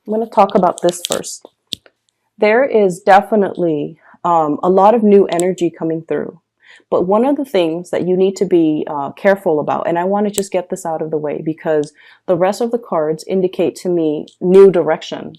I'm going to talk about this first. There is definitely a lot of new energy coming through. But one of the things that you need to be careful about, and I want to just get this out of the way because the rest of the cards indicate to me new direction,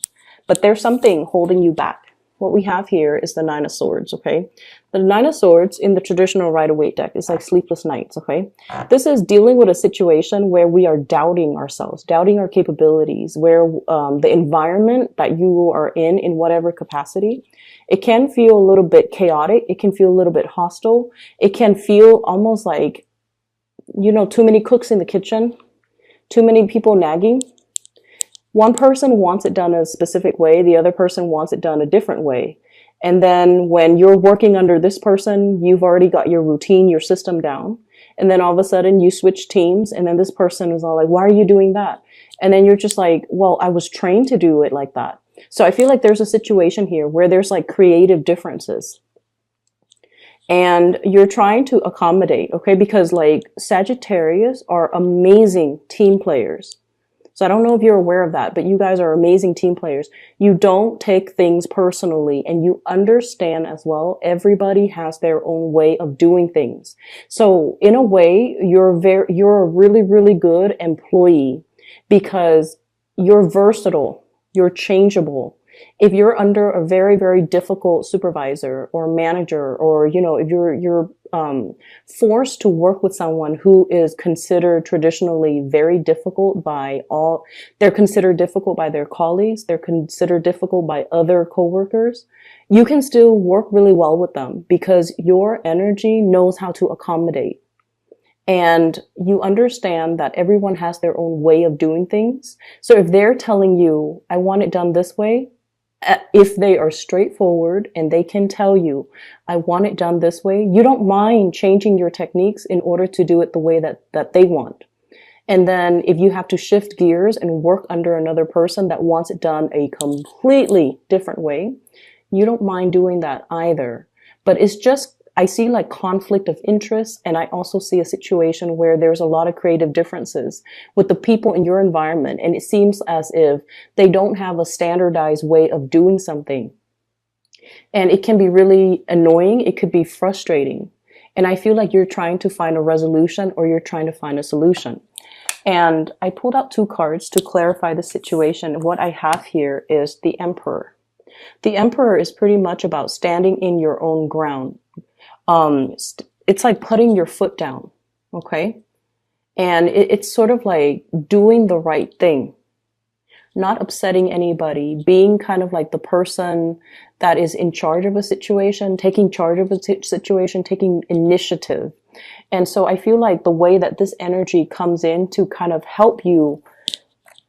but there's something holding you back. What we have here is the Nine of Swords, okay? The Nine of Swords in the traditional Rider-Waite deck is like sleepless nights, okay? This is dealing with a situation where we are doubting ourselves, doubting our capabilities, where the environment that you are in whatever capacity, it can feel a little bit chaotic. It can feel a little bit hostile. It can feel almost like, too many cooks in the kitchen, too many people nagging. One person wants it done a specific way. The other person wants it done a different way. And then when you're working under this person, you've already got your routine, your system down. And then all of a sudden you switch teams. And then this person is all like, why are you doing that? And then you're just like, well, I was trained to do it like that. So I feel like there's a situation here where there's like creative differences. And you're trying to accommodate, okay? Because like Sagittarius are amazing team players. So I don't know if you're aware of that, but you guys are amazing team players. You don't take things personally, and you understand as well, everybody has their own way of doing things. So in a way, you're a really, really good employee because you're versatile, you're changeable. If you're under a very, very difficult supervisor or manager, or, if you're forced to work with someone who is considered traditionally very difficult they're considered difficult by their colleagues, they're considered difficult by other coworkers, you can still work really well with them because your energy knows how to accommodate. And you understand that everyone has their own way of doing things. So if they're telling you, I want it done this way, if they are straightforward and they can tell you, I want it done this way, you don't mind changing your techniques in order to do it the way that they want. And then if you have to shift gears and work under another person that wants it done a completely different way, you don't mind doing that either. But it's just, I see like conflict of interest, and I also see a situation where there's a lot of creative differences with the people in your environment, and it seems as if they don't have a standardized way of doing something. And it can be really annoying. It could be frustrating. And I feel like you're trying to find a resolution or you're trying to find a solution. And I pulled out two cards to clarify the situation. What I have here is the Emperor. The Emperor is pretty much about standing in your own ground. It's like putting your foot down, okay? And it's sort of like doing the right thing, not upsetting anybody, being kind of like the person that is in charge of a situation, taking charge of a situation, taking initiative. And so I feel like the way that this energy comes in to kind of help you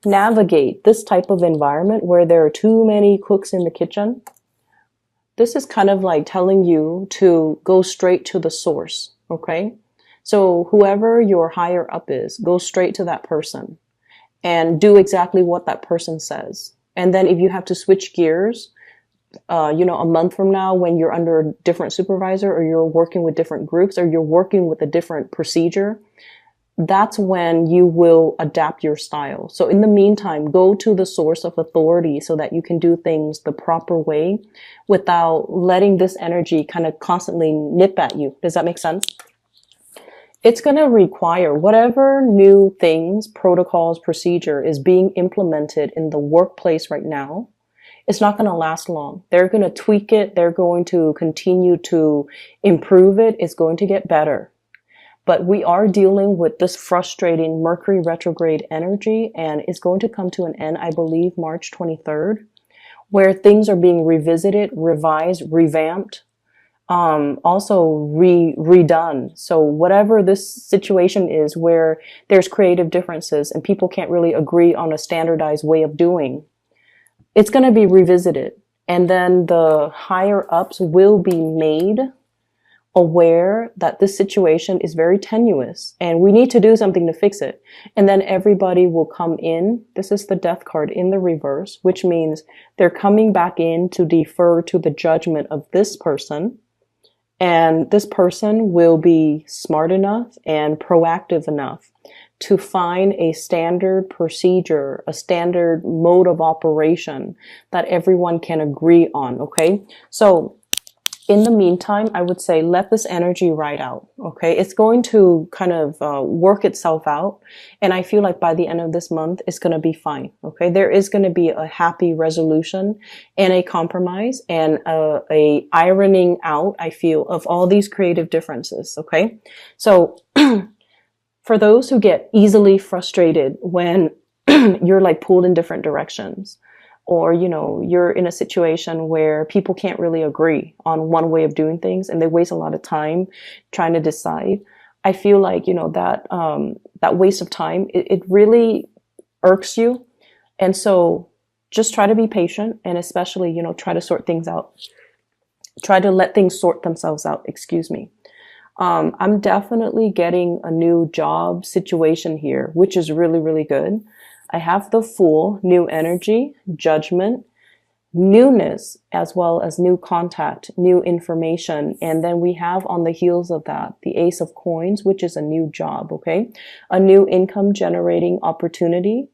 navigate this type of environment where there are too many cooks in the kitchen, this is kind of like telling you to go straight to the source, okay? So whoever your higher up is, go straight to that person and do exactly what that person says. And then if you have to switch gears, a month from now when you're under a different supervisor, or you're working with different groups, or you're working with a different procedure, that's when you will adapt your style. So in the meantime, go to the source of authority so that you can do things the proper way without letting this energy kind of constantly nip at you. Does that make sense? It's going to require whatever new things, protocols, procedure is being implemented in the workplace right now. It's not going to last long. They're going to tweak it. They're going to continue to improve it. It's going to get better. But we are dealing with this frustrating Mercury retrograde energy, and it's going to come to an end, I believe, March 23rd, where things are being revisited, revised, revamped, also redone. So whatever this situation is where there's creative differences and people can't really agree on a standardized way of doing, it's going to be revisited. And then the higher ups will be made aware that this situation is very tenuous and we need to do something to fix it. And then everybody will come in. This is the Death card in the reverse, which means they're coming back in to defer to the judgment of this person. And this person will be smart enough and proactive enough to find a standard procedure, a standard mode of operation that everyone can agree on. Okay. So in the meantime, I would say let this energy ride out. Okay. It's going to kind of work itself out. And I feel like by the end of this month, it's going to be fine. Okay. There is going to be a happy resolution and a compromise and a ironing out, I feel, of all these creative differences. Okay. So for those who get easily frustrated when you're like pulled in different directions, or, you know, you're in a situation where people can't really agree on one way of doing things and they waste a lot of time trying to decide. I feel like, you know, that waste of time, it really irks you. And so just try to be patient and especially, you know, try to sort things out. Try to let things sort themselves out. Excuse me. I'm definitely getting a new job situation here, which is really, really good. I have the Fool, new energy, judgment, newness, as well as new contact, new information. And then we have on the heels of that, the Ace of Coins, which is a new job, okay? A new income generating opportunity,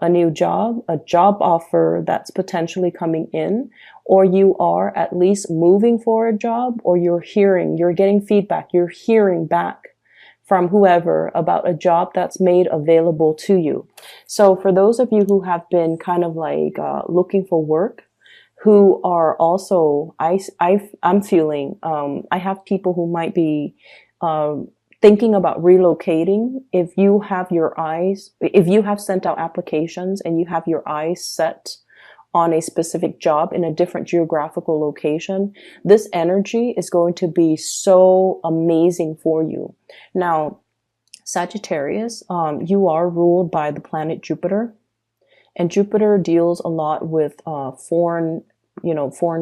a new job, a job offer that's potentially coming in, or you are at least moving for a job, or you're getting feedback, you're hearing back from whoever about a job that's made available to you. So for those of you who have been kind of like looking for work, who are also, I'm feeling, I have people who might be thinking about relocating. If you have sent out applications and you have your eyes set on a specific job in a different geographical location, this energy is going to be so amazing for you. Now, Sagittarius, you are ruled by the planet Jupiter, and Jupiter deals a lot with foreign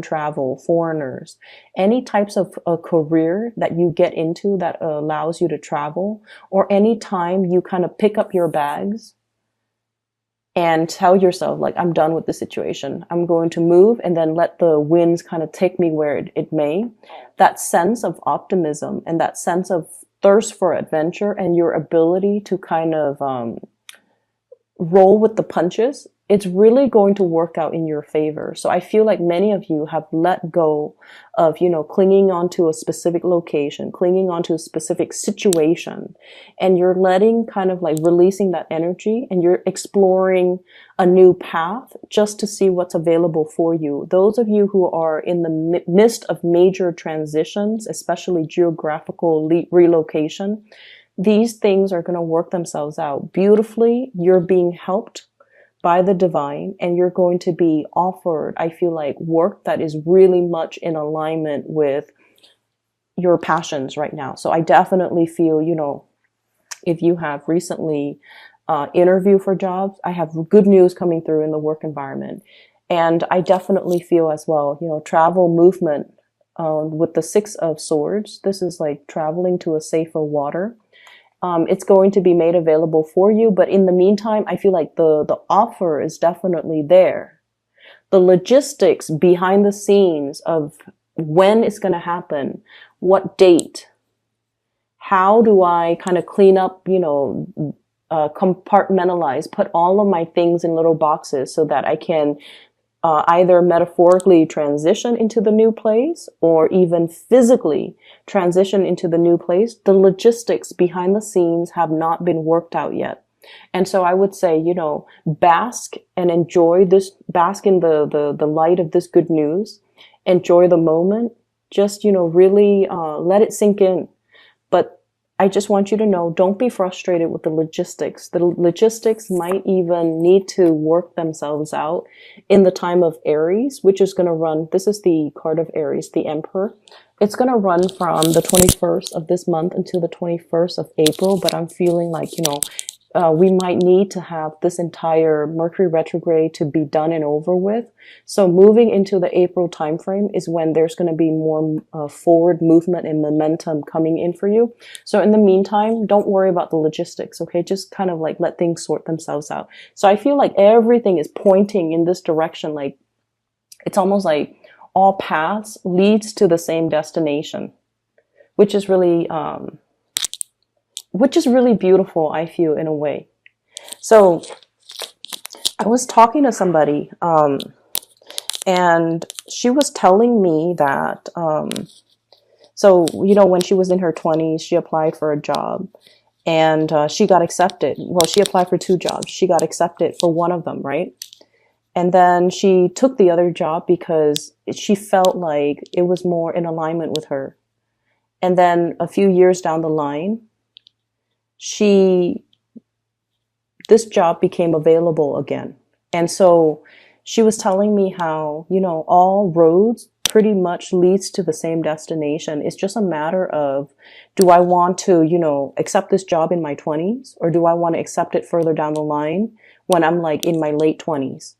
travel, foreigners, any types of a career that you get into that allows you to travel, or any time you kind of pick up your bags and tell yourself, like, I'm done with the situation. I'm going to move and then let the winds kind of take me where it may. That sense of optimism and that sense of thirst for adventure and your ability to kind of roll with the punches, it's really going to work out in your favor. So I feel like many of you have let go of, you know, clinging onto a specific location, clinging onto a specific situation, and you're letting kind of like releasing that energy and you're exploring a new path just to see what's available for you. Those of you who are in the midst of major transitions, especially geographical relocation, these things are going to work themselves out beautifully. You're being helped by the divine, and you're going to be offered, I feel like, work that is really much in alignment with your passions right now. So I definitely feel, you know, if you have recently interviewed for jobs, I have good news coming through in the work environment. And I definitely feel as well, you know, travel movement with the Six of Swords. This is like traveling to a safer water. It's going to be made available for you. But in the meantime, I feel like the offer is definitely there. The logistics behind the scenes of when it's going to happen, what date, how do I kind of clean up, you know, compartmentalize, put all of my things in little boxes so that I can either metaphorically transition into the new place or even physically transition into the new place. The logistics behind the scenes have not been worked out yet. And so I would say, you know, bask and enjoy this, bask in the light of this good news, enjoy the moment, just, you know, really let it sink in. But I just want you to know, don't be frustrated with the logistics. The logistics might even need to work themselves out in the time of Aries, which is going to run, this is the card of Aries, the Emperor. It's going to run from the 21st of this month until the 21st of April, but I'm feeling like, you know, we might need to have this entire Mercury retrograde to be done and over with. So moving into the April timeframe is when there's going to be more forward movement and momentum coming in for you. So in the meantime, don't worry about the logistics, okay? Just kind of like let things sort themselves out. So I feel like everything is pointing in this direction. Like it's almost like all paths leads to the same destination, which is really which is really beautiful, I feel, in a way. So I was talking to somebody, and she was telling me that, so, you know, when she was in her 20s, she applied for a job, and she got accepted. Well, she applied for 2 jobs. She got accepted for one of them, right? And then she took the other job because she felt like it was more in alignment with her. And then a few years down the line, this job became available again. And so she was telling me how, you know, all roads pretty much leads to the same destination. It's just a matter of, do I want to, you know, accept this job in my 20s, or do I want to accept it further down the line when I'm like in my late 20s?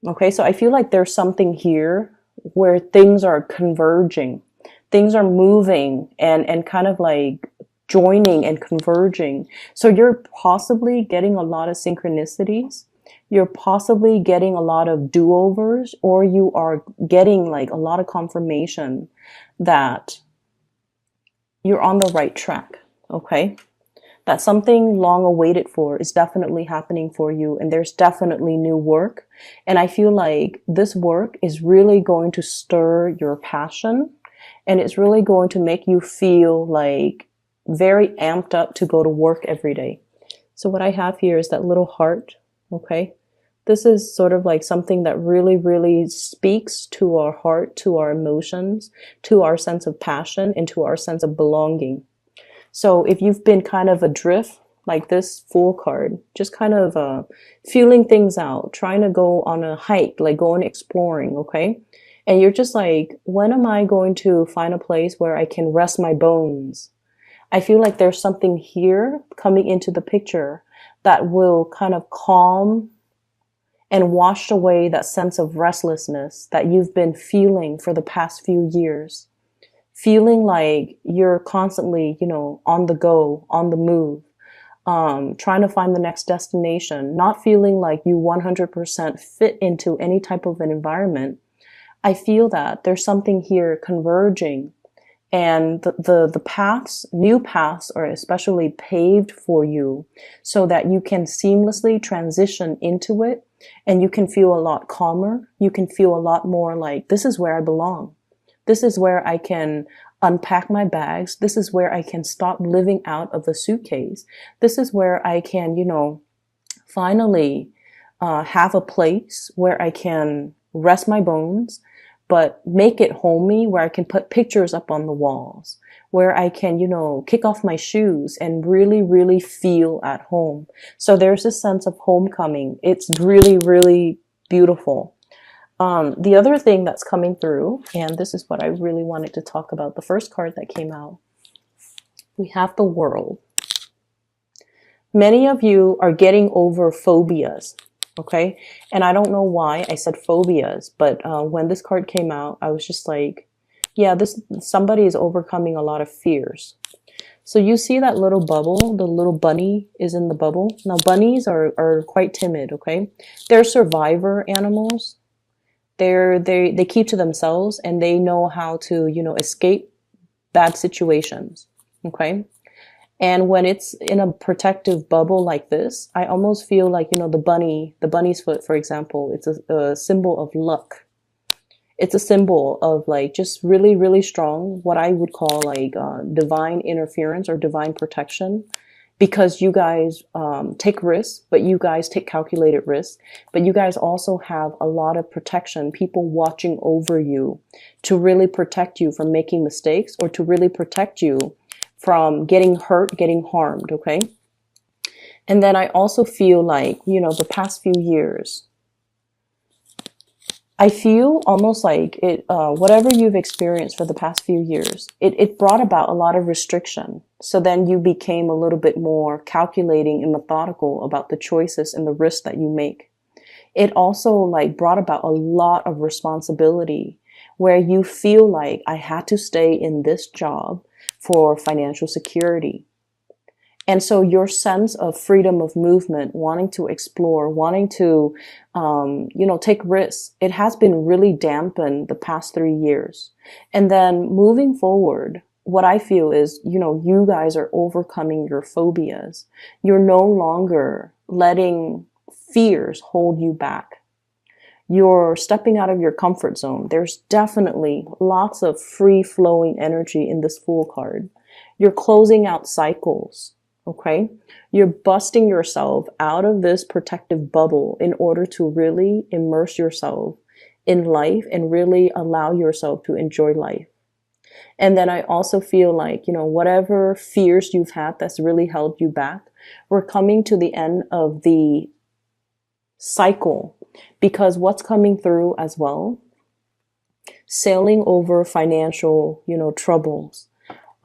Okay, so I feel like there's something here where things are converging. Things are moving and kind of like joining and converging. So you're possibly getting a lot of synchronicities. You're possibly getting a lot of do-overs, or you are getting like a lot of confirmation that you're on the right track. Okay? That something long awaited for is definitely happening for you, and there's definitely new work. And I feel like this work is really going to stir your passion, and it's really going to make you feel like very amped up to go to work every day. So what I have here is that little heart, okay? This is sort of like something that really, really speaks to our heart, to our emotions, to our sense of passion, and to our sense of belonging. So if you've been kind of adrift, like this Fool card, just kind of feeling things out, trying to go on a hike, like going exploring, okay? And you're just like, when am I going to find a place where I can rest my bones? I feel like there's something here coming into the picture that will kind of calm and wash away that sense of restlessness that you've been feeling for the past few years. Feeling like you're constantly, you know, on the go, on the move, trying to find the next destination, not feeling like you 100% fit into any type of an environment. I feel that there's something here converging, and the paths, new paths, are especially paved for you so that you can seamlessly transition into it, and you can feel a lot calmer. You can feel a lot more like, this is where I belong. This is where I can unpack my bags. This is where I can stop living out of the suitcase. This is where I can, you know, finally have a place where I can rest my bones, but make it homey, where I can put pictures up on the walls, where I can, you know, kick off my shoes and really, really feel at home. So there's this sense of homecoming. It's really, really beautiful. The other thing that's coming through, and this is what I really wanted to talk about, the first card that came out, we have the World. Many of you are getting over phobias, okay? And I don't know why I said phobias, but when this card came out, I was just like, yeah, somebody is overcoming a lot of fears. So you see that little bubble, the little bunny is in the bubble. Now bunnies are quite timid, okay? They're survivor animals. They keep to themselves, and they know how to, you know, escape bad situations. Okay. And when it's in a protective bubble like this, I almost feel like, you know, the bunny's foot, for example, it's a symbol of luck. It's a symbol of like just really, really strong, what I would call like divine interference or divine protection. Because you guys take risks, but you guys take calculated risks, but you guys also have a lot of protection, people watching over you to really protect you from making mistakes, or to really protect you from getting hurt, getting harmed, okay? And then I also feel like, you know, the past few years, I feel almost like it, whatever you've experienced for the past few years, it brought about a lot of restriction. So then you became a little bit more calculating and methodical about the choices and the risks that you make. It also like brought about a lot of responsibility, where you feel like, I had to stay in this job for financial security. And so your sense of freedom of movement, wanting to explore, wanting to, you know, take risks, it has been really dampened the past 3 years. And then moving forward, what I feel is, you guys are overcoming your phobias. You're no longer letting fears hold you back. You're stepping out of your comfort zone. There's definitely lots of free flowing energy in this Fool card. You're closing out cycles. Okay. You're busting yourself out of this protective bubble in order to really immerse yourself in life and really allow yourself to enjoy life. And then I also feel like, whatever fears you've had that's really held you back, we're coming to the end of the cycle, because what's coming through as well, sailing over financial, troubles.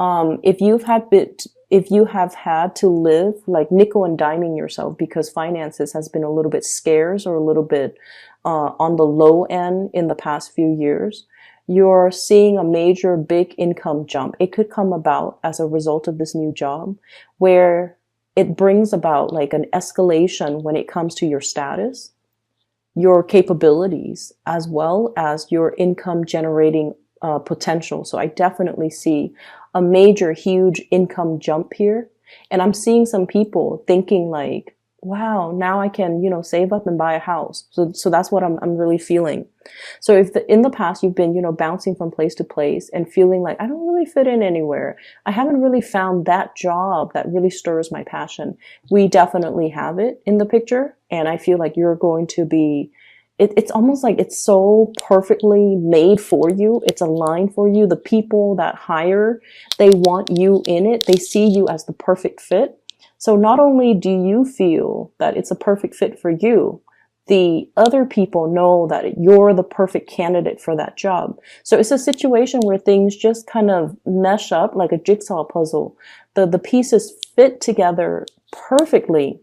If you have had to live like nickel and diming yourself because finances has been a little bit scarce or a little bit on the low end in the past few years, you're seeing a major big income jump. It could come about as a result of this new job where it brings about like an escalation when it comes to your status, your capabilities, as well as your income generating potential. So I definitely see a major, huge income jump here. And I'm seeing some people thinking like, wow, now I can, save up and buy a house. So that's what I'm really feeling. So if in the past you've been, bouncing from place to place and feeling like I don't really fit in anywhere, I haven't really found that job that really stirs my passion. We definitely have it in the picture. And I feel like you're going to be, it's almost like it's so perfectly made for you. It's aligned for you. The people that hire, they want you in it. They see you as the perfect fit. So not only do you feel that it's a perfect fit for you, the other people know that you're the perfect candidate for that job. So it's a situation where things just kind of mesh up like a jigsaw puzzle. The pieces fit together perfectly.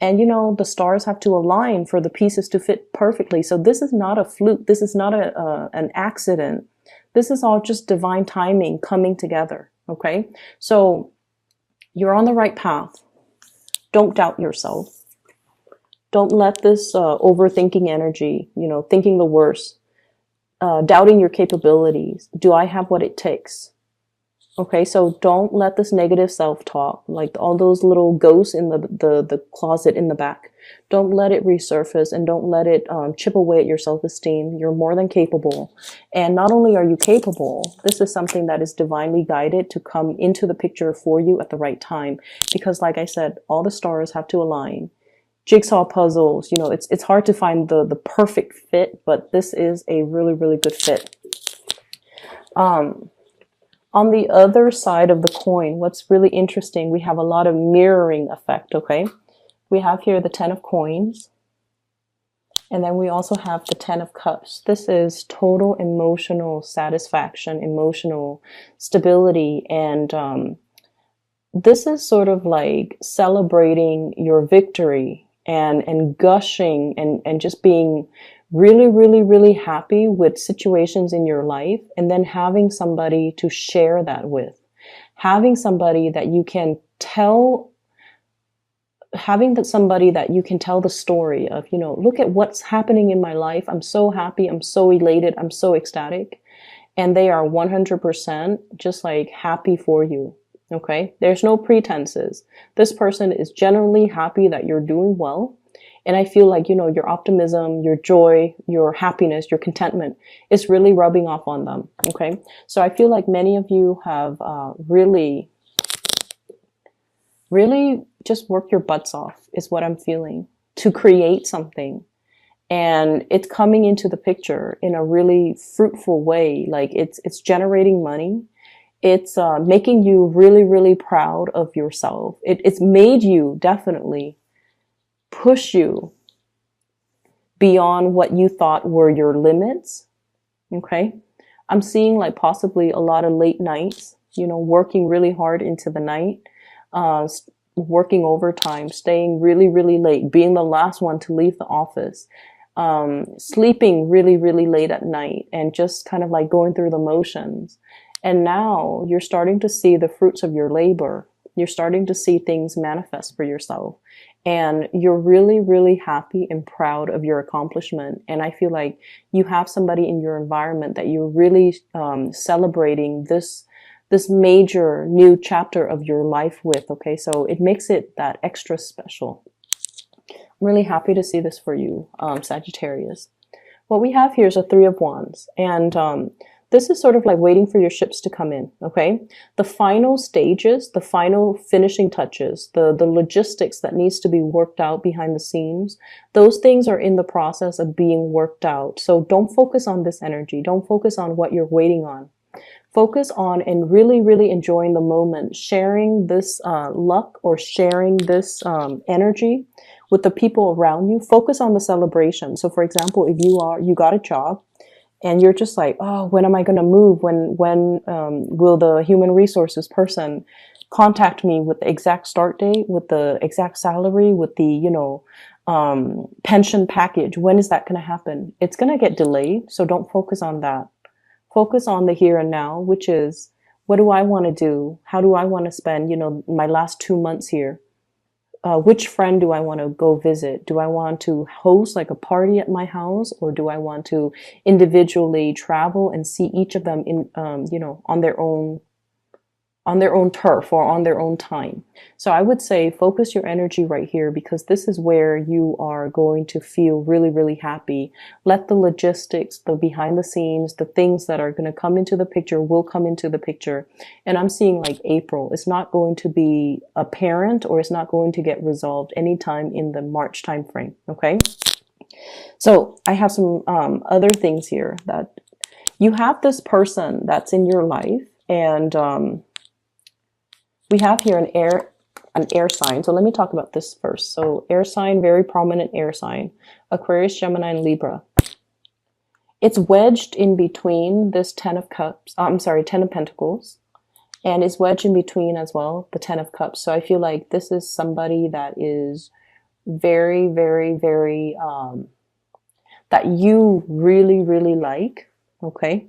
And, the stars have to align for the pieces to fit perfectly. So this is not a fluke. This is not an accident. This is all just divine timing coming together. Okay. So you're on the right path. Don't doubt yourself. Don't let this overthinking energy, thinking the worst, doubting your capabilities. Do I have what it takes? Okay, so don't let this negative self-talk, like all those little ghosts in the closet in the back, don't let it resurface, and don't let it chip away at your self-esteem. You're more than capable. And not only are you capable, this is something that is divinely guided to come into the picture for you at the right time. Because like I said, all the stars have to align. Jigsaw puzzles, it's hard to find the perfect fit, but this is a really, really good fit. On the other side of the coin, what's really interesting, we have a lot of mirroring effect, okay? We have here the 10 of coins, and then we also have the 10 of cups. This is total emotional satisfaction, emotional stability, and this is sort of like celebrating your victory and gushing and just being really, really, really happy with situations in your life, and then having somebody to share that with, having somebody that you can tell, somebody that you can tell the story of, look at what's happening in my life. I'm so happy. I'm so elated. I'm so ecstatic. And they are 100% just like happy for you. Okay. There's no pretenses. This person is genuinely happy that you're doing well. And I feel like, your optimism, your joy, your happiness, your contentment is really rubbing off on them. Okay. So I feel like many of you have really just worked your butts off is what I'm feeling to create something. And it's coming into the picture in a really fruitful way. Like it's generating money. It's making you really, really proud of yourself. It's made you definitely push you beyond what you thought were your limits. Okay. I'm seeing like possibly a lot of late nights, working really hard into the night, working overtime, staying really, really late, being the last one to leave the office, sleeping really, really late at night, and just kind of like going through the motions. And now you're starting to see the fruits of your labor. You're starting to see things manifest for yourself. And you're really, really happy and proud of your accomplishment. And I feel like you have somebody in your environment that you're really celebrating this this major new chapter of your life with, okay? So it makes it that extra special. I'm really happy to see this for you, Sagittarius. What we have here is a Three of Wands, and this is sort of like waiting for your ships to come in, okay? The final stages, the final finishing touches, the logistics that needs to be worked out behind the scenes, those things are in the process of being worked out. So don't focus on this energy. Don't focus on what you're waiting on. Focus on and really, really enjoying the moment, sharing this luck or sharing this energy with the people around you. Focus on the celebration. So for example, if you got a job, and you're just like, oh, when am I going to move? When will the human resources person contact me with the exact start date, with the exact salary, with the, you know, pension package? When is that going to happen? It's going to get delayed. So don't focus on that. Focus on the here and now, which is, what do I want to do? How do I want to spend, you know, my last 2 months here? Which friend do I want to go visit? Do I want to host like a party at my house, or do I want to individually travel and see each of them in, you know, on their own turf or on their own time? So I would say focus your energy right here, because this is where you are going to feel really, really happy. Let the logistics, the behind the scenes, the things that are going to come into the picture will come into the picture. And I'm seeing like April. It's not going to be apparent, or it's not going to get resolved anytime in the March time frame. Okay. So I have some other things here, that you have this person that's in your life, and we have here an air sign. So let me talk about this first. So air sign, very prominent air sign, Aquarius, Gemini, and Libra. It's wedged in between this Ten of Pentacles, and it's wedged in between as well, the Ten of Cups. So I feel like this is somebody that is very, very, very, that you really, really like, okay?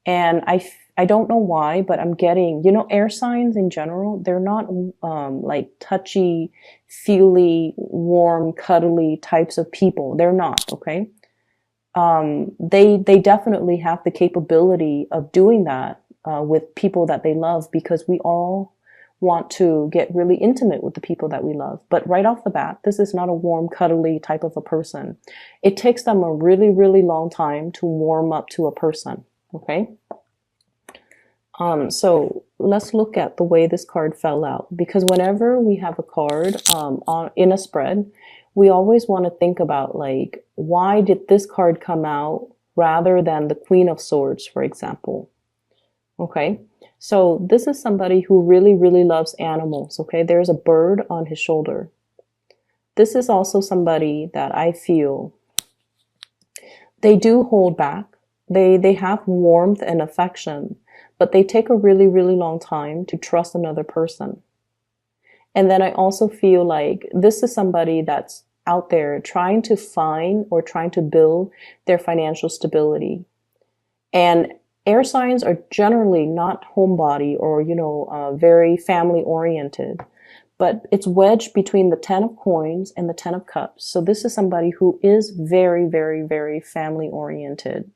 And I don't know why, but I'm getting, you know, air signs in general, they're not like touchy, feely, warm, cuddly types of people. They're not, okay? They definitely have the capability of doing that with people that they love, because we all want to get really intimate with the people that we love. But right off the bat, this is not a warm, cuddly type of a person. It takes them a really, really long time to warm up to a person, okay? So let's look at the way this card fell out, because whenever we have a card in a spread, we always want to think about, like, why did this card come out rather than the Queen of Swords, for example? Okay, so this is somebody who really, really loves animals. Okay, there's a bird on his shoulder. This is also somebody that I feel they do hold back. They have warmth and affection, but they take a really, really long time to trust another person. And then I also feel like this is somebody that's out there trying to find or trying to build their financial stability. And air signs are generally not homebody or, you know, very family oriented, but it's wedged between the Ten of Coins and the Ten of Cups. So this is somebody who is very, very, very family oriented.